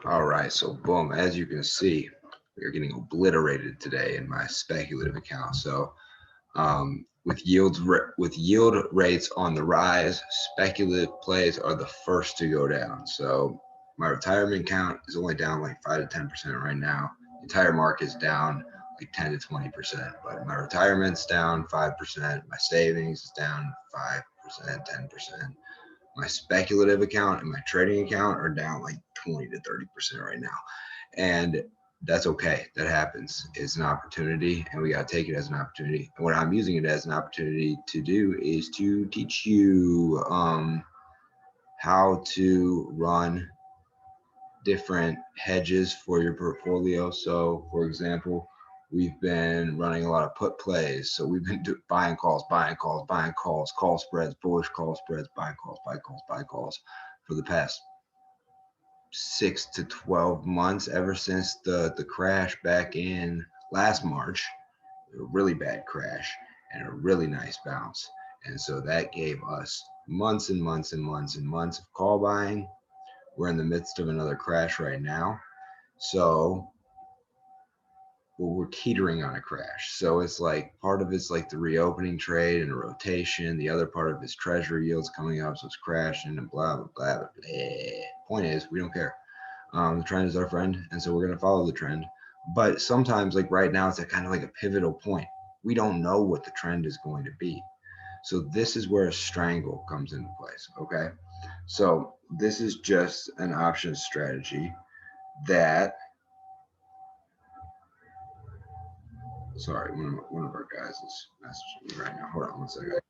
All right, so boom, as you can see, we are getting obliterated today in my speculative account. So with yield rates on the rise, speculative plays are the first to go down. So my retirement count is only down like 5 to 10% right now. The entire market is down like 10 to 20%, but my retirement's down 5%. My savings is down 5%, 10%. My speculative account and my trading account are down like 20 to 30% right now. And that's okay. That happens. It's an opportunity, and we got to take it as an opportunity. And what I'm using it as an opportunity to do is to teach you how to run different hedges for your portfolio. So, for example, we've been running a lot of put plays. So we've been buying calls, buying calls, buying calls, call spreads, bullish call spreads, buying calls, buy calls, buy calls for the past 6 to 12 months, ever since the crash back in last March, a really bad crash and a really nice bounce. And so that gave us months and months and months and months of call buying. We're in the midst of another crash right now. So we're teetering on a crash. So it's like part of it's like the reopening trade and a rotation. The other part of it's treasury yields coming up. So it's crashing and blah, blah, blah, blah, blah. Point is, we don't care. The trend is our friend. And so we're going to follow the trend. But sometimes, like right now, it's a kind of like a pivotal point. We don't know what the trend is going to be. So this is where a strangle comes into place. Okay. So this is just an option strategy that, sorry, one of our guys is messaging me right now. Hold on one second.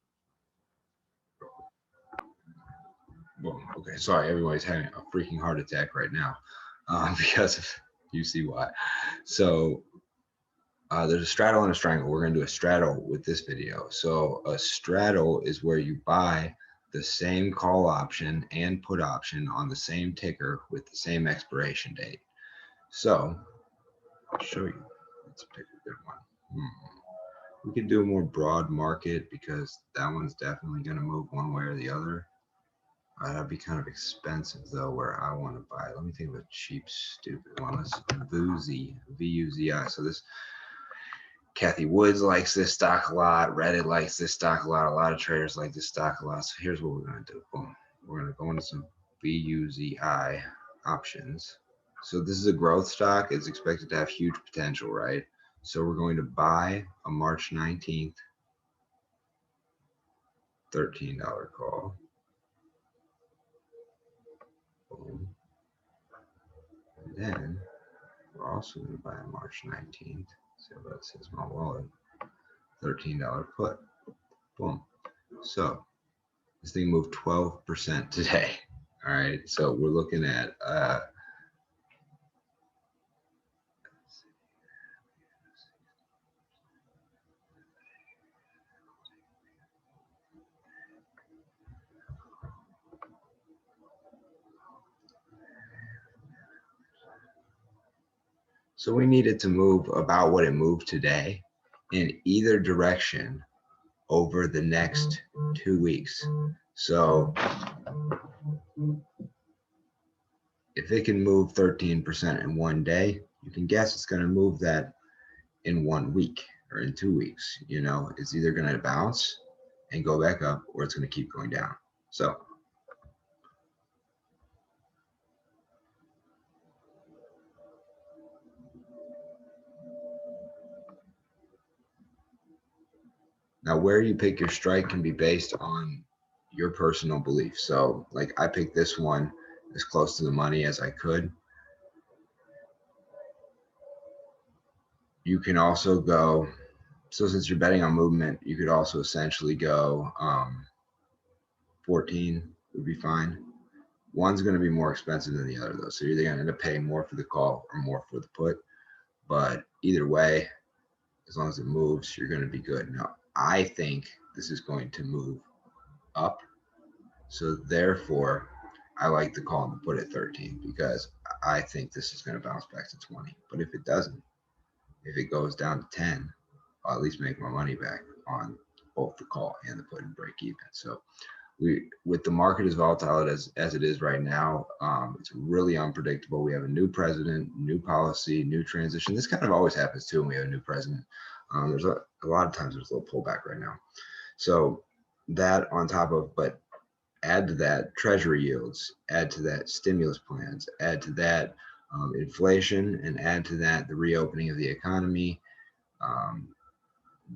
Boom. Okay, sorry, everybody's having a freaking heart attack right now because of, you see why. So there's a straddle and a strangle. We're going to do a straddle with this video. So a straddle is where you buy the same call option and put option on the same ticker with the same expiration date. So I'll show you. Let's pick a good one. We could do a more broad market because that one's definitely going to move one way or the other. That'd be kind of expensive though, where I want to buy. Let me think of a cheap, stupid one. Let's VUZI, VUZI. So this, Kathy Woods likes this stock a lot. Reddit likes this stock a lot. A lot of traders like this stock a lot. So here's what we're going to do. Boom. We're going to go into some VUZI options. So this is a growth stock. It's expected to have huge potential, right? So we're going to buy a March 19th $13 call. Boom. And then we're also going to buy a March 19th. See what that says, my wallet. $13 put. Boom. So this thing moved 12% today. All right. So we're looking at so we needed to move about what it moved today in either direction over the next 2 weeks. So if it can move 13% in one day, you can guess it's going to move that in 1 week or in 2 weeks. You know, it's either going to bounce and go back up or it's going to keep going down. So now where you pick your strike can be based on your personal belief. So like I picked this one as close to the money as I could. You can also go, so since you're betting on movement, you could also essentially go 14 would be fine. One's going to be more expensive than the other though. So you're either going to end up paying more for the call or more for the put. But either way, as long as it moves, you're going to be good. Now, I think this is going to move up. So therefore, I like the call and the put at 13 because I think this is going to bounce back to 20. But if it doesn't, if it goes down to 10, I'll at least make my money back on both the call and the put and break even. So with the market as volatile as it is right now, it's really unpredictable. We have a new president, new policy, new transition. This kind of always happens too when we have a new president. There's a lot of times there's a little pullback right now. So that on top of, but add to that treasury yields, add to that stimulus plans, add to that inflation, and add to that the reopening of the economy.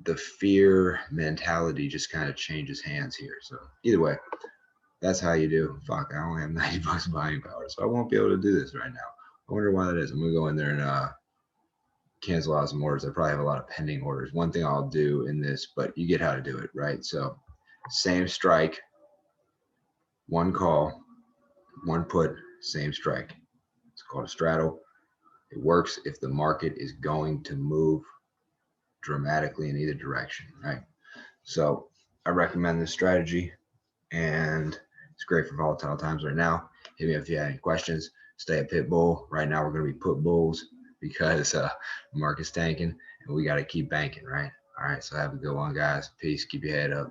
The fear mentality just kind of changes hands here. So either way, that's how you do. Fuck, I only have 90 bucks buying power, so I won't be able to do this right now. I wonder why that is. I'm gonna go in there and cancel out some orders. I probably have a lot of pending orders. One thing I'll do in this, but you get how to do it, right? So same strike, one call, one put, same strike. It's called a straddle. It works if the market is going to move dramatically in either direction, right? So I recommend this strategy, and it's great for volatile times right now. Hit me up if you have any questions. Stay at pit bull. Right now we're going to be put bulls because the market's tanking and we got to keep banking, right? All right, so have a good one, guys. Peace. Keep your head up.